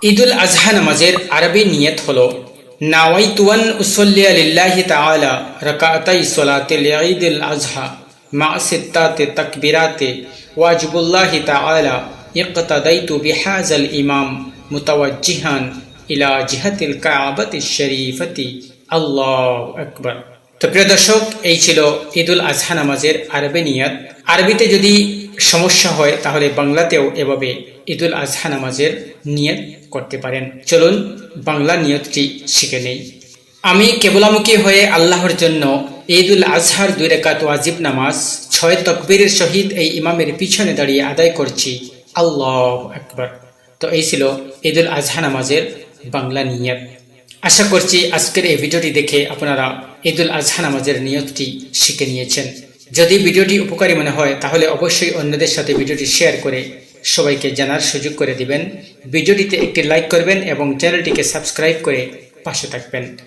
ঈদুল আজহা নামাজের আরবি নিয়ত হলো নাওয়াইতু আন উসাল্লি লিল্লাহি তাআলা রাকাতাই সালাতিল ঈদুল আজহা মা সিত্তাতি তাকবীরাতি ওয়াজিবুল্লাহি তাআলা ইকতাদাইতু বিহাযাল ইমাম মুতাওয়াজ্জিহান ইলা জিহাতিল কাবাতিশ শরীফাতি আল্লাহু আকবার। তো প্রিয় দর্শক, এই ছিল ঈদুল আজহা নামাজের আরবি নিয়ত। আরবিতে যদি সমস্যা হয় তাহলে বাংলাতেও এভাবে ঈদুল আজহা নামাজের নিয়ত করতে পারেন। চলুন বাংলা নিয়তটি শিখে নেই। আমি কেবলামুখী হয়ে আল্লাহর জন্য ঈদুল আজহার 2 রাকাত ওয়াজিব নামাজ 6 তাকবীরের সহিত এই ইমামের পিছনে দাঁড়িয়ে আদায় করছি। আল্লাহু আকবার। তো এই ছিল ঈদুল আজহা নামাজের বাংলা নিয়ত। আশা করছি আজকের এই ভিডিওটি দেখে আপনারা ঈদুল আজহা নামাজের নিয়তটি শিখে নিয়েছেন। যদি ভিডিওটি উপকারী মনে হয় তাহলে অবশ্যই অন্যদের সাথে ভিডিওটি শেয়ার করে সবাইকে জানার সুযোগ করে দিবেন। ভিডিওটিতে একটি লাইক করবেন এবং চ্যানেলটিকে সাবস্ক্রাইব করে পাশে থাকবেন।